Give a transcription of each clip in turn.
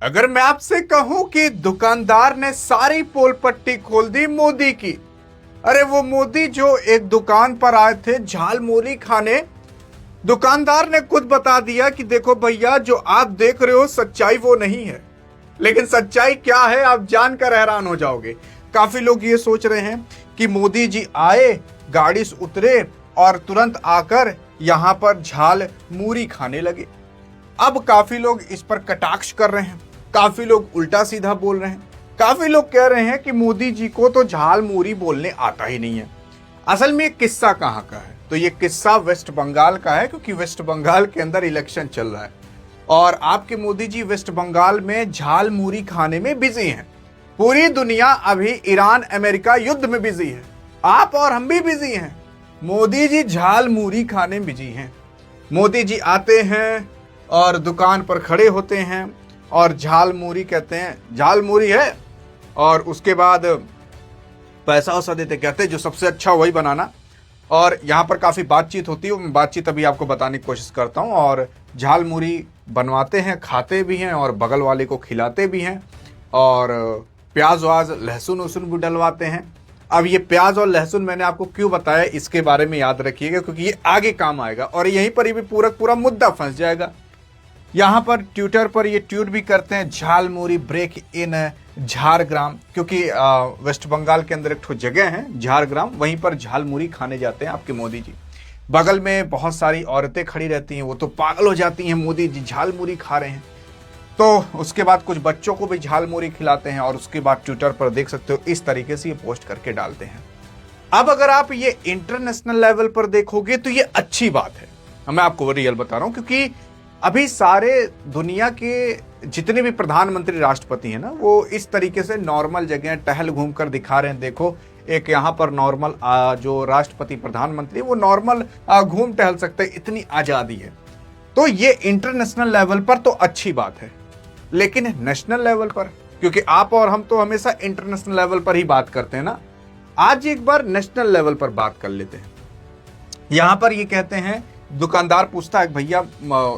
अगर मैं आपसे कहूं कि दुकानदार ने सारी पोल पट्टी खोल दी मोदी की। अरे वो मोदी जो एक दुकान पर आए थे झालमुरी खाने, दुकानदार ने खुद बता दिया कि देखो भैया, जो आप देख रहे हो सच्चाई वो नहीं है। लेकिन सच्चाई क्या है आप जानकर हैरान हो जाओगे। काफी लोग ये सोच रहे हैं कि मोदी जी आए, गाड़ी से उतरे और तुरंत आकर यहां पर झाल मूरी खाने लगे। अब काफी लोग इस पर कटाक्ष कर रहे हैं, काफी लोग उल्टा सीधा बोल रहे हैं, काफी लोग कह रहे हैं कि मोदी जी को तो झाल मूरी बोलने आता ही नहीं है। असल में ये किस्सा कहाँ का है? तो ये किस्सा वेस्ट बंगाल का है, क्योंकि वेस्ट बंगाल के अंदर इलेक्शन चल रहा है और आपके मोदी जी वेस्ट बंगाल में झाल मूरी खाने में बिजी हैं। पूरी दुनिया अभी ईरान अमेरिका युद्ध में बिजी है, आप और हम भी बिजी हैं। मोदी जी झाल मूरी खाने में बिजी हैं। मोदी जी आते हैं और दुकान पर खड़े होते हैं और झाल मूरी कहते हैं, झाल मूरी है, और उसके बाद पैसा वैसा देते, कहते हैं जो सबसे अच्छा वही बनाना। और यहाँ पर काफ़ी बातचीत होती है, मैं बातचीत अभी आपको बताने की कोशिश करता हूँ। और झाल मूरी बनवाते हैं, खाते भी हैं और बगल वाले को खिलाते भी हैं, और प्याज वाज लहसुन वसुन भी डलवाते हैं। अब ये प्याज और लहसुन मैंने आपको क्यों बताया इसके बारे में याद रखिएगा, क्योंकि ये आगे काम आएगा और यहीं पर ही भी पूरा मुद्दा फंस जाएगा। यहाँ पर ट्विटर पर ये ट्वीट भी करते हैं, झाल मूरी ब्रेक इन झारग्राम, क्योंकि वेस्ट बंगाल के अंदर एक ठो जगह है झारग्राम, वहीं पर झाल मूरी खाने जाते हैं आपके मोदी जी। बगल में बहुत सारी औरतें खड़ी रहती हैं, वो तो पागल हो जाती हैं, मोदी जी झाल मूरी खा रहे हैं। तो उसके बाद कुछ बच्चों को भी झाल मूरी खिलाते हैं और उसके बाद ट्विटर पर देख सकते हो इस तरीके से ये पोस्ट करके डालते हैं। अब अगर आप ये इंटरनेशनल लेवल पर देखोगे तो ये अच्छी बात है, मैं आपको रियल बता रहा हूं, क्योंकि अभी सारे दुनिया के जितने भी प्रधानमंत्री राष्ट्रपति हैं ना, वो इस तरीके से नॉर्मल जगह टहल घूम कर दिखा रहे हैं। देखो एक यहाँ पर नॉर्मल जो राष्ट्रपति प्रधानमंत्री वो नॉर्मल घूम टहल सकते हैं, इतनी आज़ादी है। तो ये इंटरनेशनल लेवल पर तो अच्छी बात है, लेकिन नेशनल लेवल पर, क्योंकि आप और हम तो हमेशा इंटरनेशनल लेवल पर ही बात करते हैं ना, आज एक बार नेशनल लेवल पर बात कर लेते हैं। यहाँ पर ये कहते हैं, दुकानदार पूछता है भैया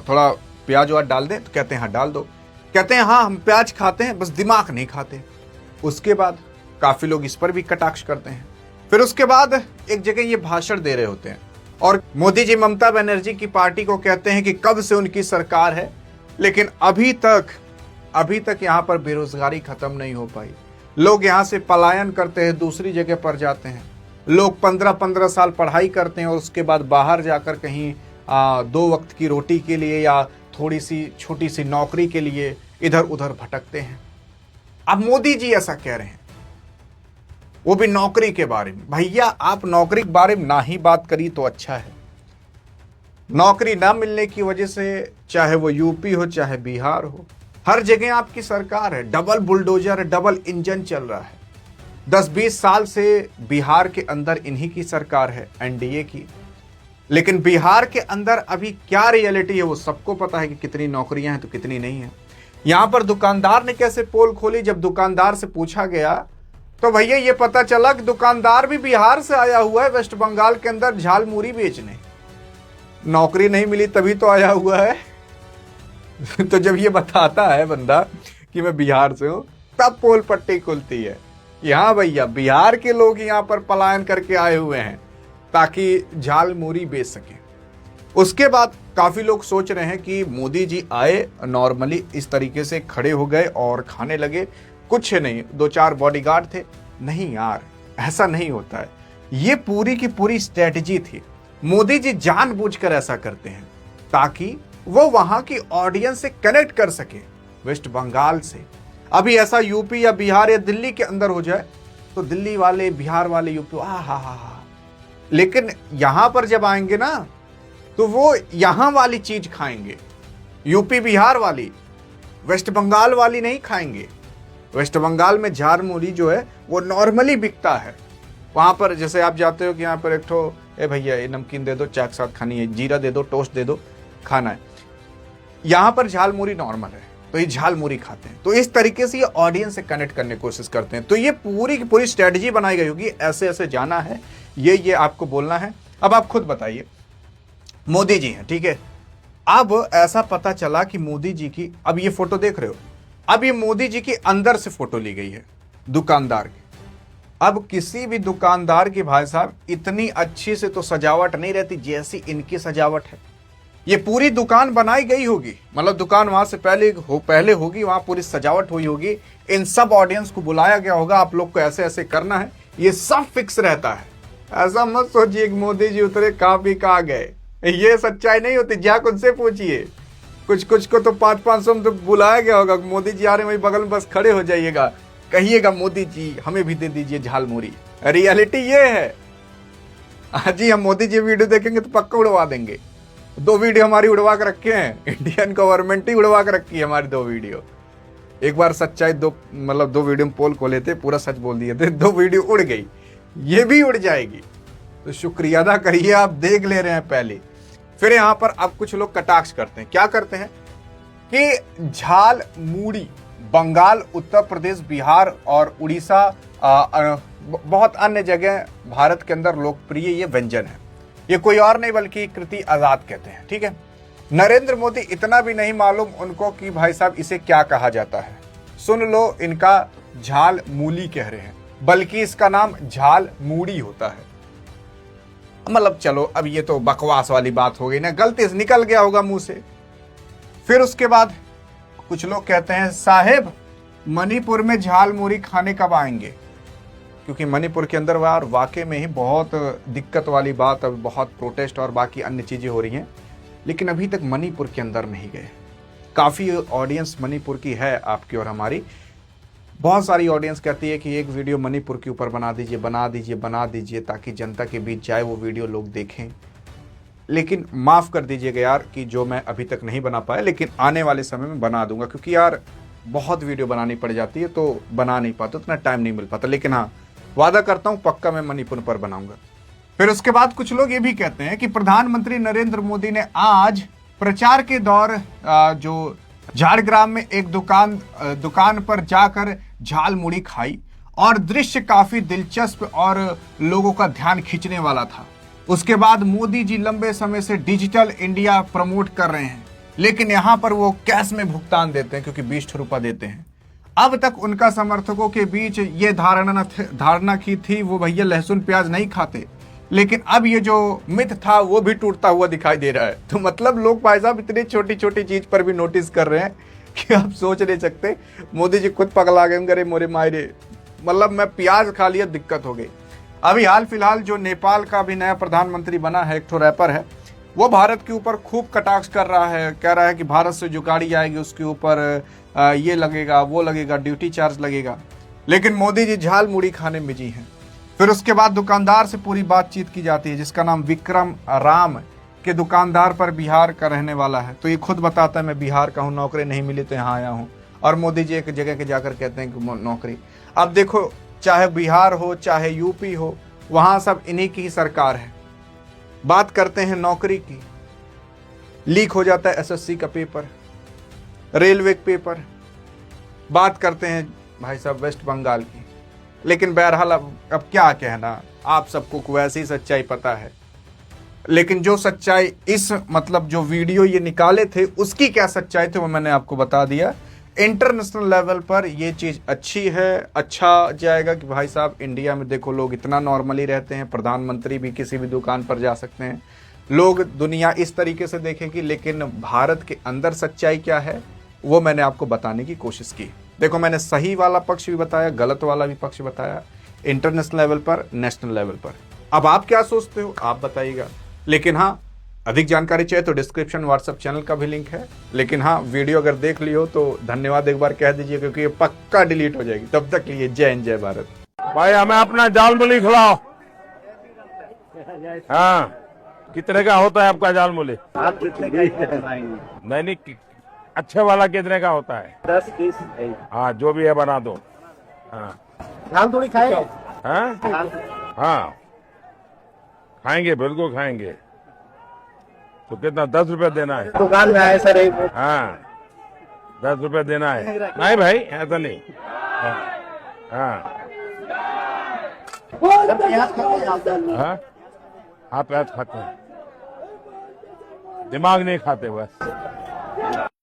थोड़ा प्याज वाज डाल दें, तो कहते हैं हाँ डाल दो। कहते हैं हाँ हम प्याज खाते हैं, बस दिमाग नहीं खाते। उसके बाद काफी लोग इस पर भी कटाक्ष करते हैं। फिर उसके बाद एक जगह ये भाषण दे रहे होते हैं और मोदी जी ममता बनर्जी की पार्टी को कहते हैं कि कब से उनकी सरकार है, लेकिन अभी तक यहाँ पर बेरोजगारी खत्म नहीं हो पाई। लोग यहाँ से पलायन करते हैं, दूसरी जगह पर जाते हैं। लोग 15-15 साल पढ़ाई करते हैं और उसके बाद बाहर जाकर कहीं 2 वक्त की रोटी के लिए या थोड़ी सी छोटी सी नौकरी के लिए इधर उधर भटकते हैं। अब मोदी जी ऐसा कह रहे हैं, वो भी नौकरी के बारे में। भैया आप नौकरी के बारे में ना ही बात करी तो अच्छा है। नौकरी ना मिलने की वजह से, चाहे वो यूपी हो चाहे बिहार हो, हर जगह आपकी सरकार है, डबल बुलडोजर, डबल इंजन चल रहा है। 10-20 साल से बिहार के अंदर इन्हीं की सरकार है, एनडीए की। लेकिन बिहार के अंदर अभी क्या रियलिटी है वो सबको पता है कि कितनी नौकरियां हैं तो कितनी नहीं है। यहां पर दुकानदार ने कैसे पोल खोली, जब दुकानदार से पूछा गया तो भैया ये पता चला कि दुकानदार भी बिहार से आया हुआ है वेस्ट बंगाल के अंदर झाल मूरी बेचने। नौकरी नहीं मिली तभी तो आया हुआ है। तो जब ये बताता है बंदा कि मैं बिहार से हूं, तब पोल पट्टी खुलती है। यहाँ भैया बिहार के लोग यहाँ पर पलायन करके आए हुए हैं ताकि झाल मूरी बेच सके। उसके बाद काफी लोग सोच रहे हैं कि मोदी जी आए, नॉर्मली इस तरीके से खड़े हो गए और खाने लगे, कुछ नहीं, 2-4 बॉडीगार्ड थे। नहीं यार, ऐसा नहीं होता है। ये पूरी की पूरी स्ट्रेटजी थी। मोदी जी जानबूझकर ऐसा करते हैं ताकि वो वहां की ऑडियंस से कनेक्ट कर सके वेस्ट बंगाल से। अभी ऐसा यूपी या बिहार या दिल्ली के अंदर हो जाए तो दिल्ली वाले, बिहार वाले, यूपी हा, लेकिन यहां पर जब आएंगे ना तो वो यहां वाली चीज खाएंगे, यूपी बिहार वाली, वेस्ट बंगाल वाली नहीं खाएंगे। वेस्ट बंगाल में झाल मूरी जो है वो नॉर्मली बिकता है। वहां पर जैसे आप जाते हो कि यहाँ पर एक ठो, ए भैया ये नमकीन दे दो, चाय के साथ खानी है, जीरा दे दो, टोस्ट दे दो, खाना है। यहाँ पर झाल मूरी नॉर्मल है तो ये झाल मूरी खाते हैं। तो इस तरीके से ये ऑडियंस से कनेक्ट करने की कोशिश करते हैं। तो ये पूरी की पूरी स्ट्रेटजी बनाई गई होगी, ऐसे ऐसे जाना है, ये आपको बोलना है। अब आप खुद बताइए, मोदी जी हैं, ठीक है, अब ऐसा पता चला कि मोदी जी की, अब ये फोटो देख रहे हो, अब ये मोदी जी के अंदर से फोटो ली गई है दुकानदार की। अब किसी भी दुकानदार की भाई साहब इतनी अच्छी से तो सजावट नहीं रहती जैसी इनकी सजावट है। ये पूरी दुकान बनाई गई होगी, मतलब दुकान वहां से पहले होगी, वहां पूरी सजावट हुई होगी, इन सब ऑडियंस को बुलाया गया होगा, आप लोग को ऐसे ऐसे करना है, ये सब फिक्स रहता है। ऐसा मत सोचिए कि मोदी जी उतरे कहाँ भी कहाँ गए, ये सच्चाई नहीं होती। जाकर उनसे पूछिए, कुछ कुछ को तो 500-500 में तो बुलाया गया होगा, मोदी जी आ रहे वही बगल में बस खड़े हो जाइएगा, कहिएगा मोदी जी हमें भी दे दीजिए झालमुरी। रियलिटी ये है। आज ही हम मोदी जी वीडियो देखेंगे तो पक्का उड़वा देंगे। 2 वीडियो हमारी उड़वा कर रखे हैं, इंडियन गवर्नमेंट ही उड़वा कर रखी है हमारी 2 वीडियो। एक बार सच्चाई 2 वीडियो में पोल खोले थे, पूरा सच बोल दिए थे, 2 वीडियो उड़ गई, ये भी उड़ जाएगी। तो शुक्रिया अदा करिए, आप देख ले रहे हैं पहले। फिर यहाँ पर अब कुछ लोग कटाक्ष करते हैं। क्या करते हैं कि झालमुड़ी बंगाल, उत्तर प्रदेश, बिहार और उड़ीसा, बहुत अन्य जगह भारत के अंदर लोकप्रिय ये व्यंजन है। ये कोई और नहीं बल्कि कृति आजाद कहते हैं, ठीक है। नरेंद्र मोदी इतना भी नहीं मालूम उनको कि भाई साहब इसे क्या कहा जाता है। सुन लो, इनका झालमूली कह रहे हैं, बल्कि इसका नाम झालमुड़ी होता है। मतलब चलो, अब ये तो बकवास वाली बात हो गई ना, गलती से निकल गया होगा मुंह से। फिर उसके बाद कुछ लोग कहते हैं साहेब मणिपुर में झालमुड़ी खाने कब आएंगे, क्योंकि मणिपुर के अंदर वाकई में ही बहुत दिक्कत वाली बात, अब बहुत प्रोटेस्ट और बाकी अन्य चीजें हो रही हैं, लेकिन अभी तक मणिपुर के अंदर नहीं गए। काफी ऑडियंस मणिपुर की है आपकी और हमारी। बहुत सारी ऑडियंस कहती है कि एक वीडियो मणिपुर के ऊपर बना दीजिए ताकि जनता के बीच जाए वो वीडियो, लोग देखें। लेकिन माफ़ कर दीजिएगा यार कि जो मैं अभी तक नहीं बना पाया, लेकिन आने वाले समय में बना दूंगा, क्योंकि यार बहुत वीडियो बनानी पड़ जाती है तो बना नहीं पाता, उतना टाइम नहीं मिल पाता। लेकिन हाँ, वादा करता हूँ पक्का मैं मणिपुर पर बनाऊंगा। फिर उसके बाद कुछ लोग ये भी कहते हैं कि प्रधानमंत्री नरेंद्र मोदी ने आज प्रचार के दौर जो झारग्राम में एक दुकान पर जाकर झालमुड़ी खाई और दृश्य काफी दिलचस्प और लोगों का ध्यान खींचने वाला था। उसके बाद मोदी जी लंबे समय से डिजिटल इंडिया प्रमोट कर रहे हैं, लेकिन यहां पर वो कैश में भुगतान देते हैं क्योंकि 20 रुपया देते हैं। अब तक उनका समर्थकों के बीच ये धारणा की थी वो भैया लहसुन प्याज नहीं खाते, लेकिन अब ये जो मिथ था वो भी टूटता हुआ दिखाई दे रहा है। तो मतलब लोग भाई साहब इतनी छोटी छोटी चीज पर भी नोटिस कर रहे हैं कि आप सोच नहीं सकते। मोदी जी खुद पगला गए, अरे मोरे मायरे, मतलब मैं प्याज खा लिया दिक्कत हो गई। अभी हाल फिलहाल जो नेपाल का भी नया प्रधानमंत्री बना है, एक ठो रैपर है, वो भारत के ऊपर खूब कटाक्ष कर रहा है, कह रहा है कि भारत से जो गाड़ी आएगी उसके ऊपर ये लगेगा, वो लगेगा, ड्यूटी चार्ज लगेगा। लेकिन मोदी जी झालमुड़ी खाने में बिजी हैं। फिर उसके बाद दुकानदार से पूरी बातचीत की जाती है, जिसका नाम विक्रम राम के दुकानदार पर बिहार का रहने वाला है। तो ये खुद बताता है मैं बिहार का हूँ, नौकरी नहीं मिली तो यहाँ आया हूँ। और मोदी जी एक जगह के जाकर कहते हैं कि नौकरी। अब देखो, चाहे बिहार हो चाहे यूपी हो, वहां सब इन्हीं की ही सरकार है। बात करते हैं नौकरी की, लीक हो जाता है एसएससी का पेपर, रेलवे का पेपर। बात करते हैं भाई साहब वेस्ट बंगाल की। लेकिन बहरहाल अब क्या कहना, आप सबको वैसे ही सच्चाई पता है। लेकिन जो सच्चाई इस मतलब जो वीडियो ये निकाले थे उसकी क्या सच्चाई थी वो मैंने आपको बता दिया। इंटरनेशनल लेवल पर ये चीज़ अच्छी है, अच्छा जाएगा कि भाई साहब इंडिया में देखो लोग इतना नॉर्मली रहते हैं, प्रधानमंत्री भी किसी भी दुकान पर जा सकते हैं, लोग दुनिया इस तरीके से देखेगी। लेकिन भारत के अंदर सच्चाई क्या है वो मैंने आपको बताने की कोशिश की। देखो, मैंने सही वाला पक्ष भी बताया, गलत वाला भी पक्ष बताया, इंटरनेशनल लेवल पर, नेशनल लेवल पर। अब आप क्या सोचते हो आप बताइएगा। लेकिन हाँ, अधिक जानकारी चाहिए तो डिस्क्रिप्शन व्हाट्सएप चैनल का भी लिंक है। लेकिन हाँ, वीडियो अगर देख लियो तो धन्यवाद एक बार कह दीजिए, क्योंकि ये पक्का डिलीट हो जाएगी। तब तक लिए जय हिंद जय भारत। भाई हमें अपना झालमुड़ी खिलाओ। हाँ, कितने का होता है आपका झालमुड़ी? आप कितने का नहीं, अच्छे वाला कितने का होता है? 10 पीस। हाँ, जो भी है बना दो। हाँ, हम थोड़ी खाएंगे। हाँ, हाँ खाएंगे, बिल्कुल खाएंगे। तो कितना 10 रुपए देना है? दुकान में आए सर। हाँ, 10 रुपए देना है। नहीं भाई, ऐसा नहीं। हाँ, हाँ, आप प्याज खाते हैं, दिमाग नहीं खाते बस।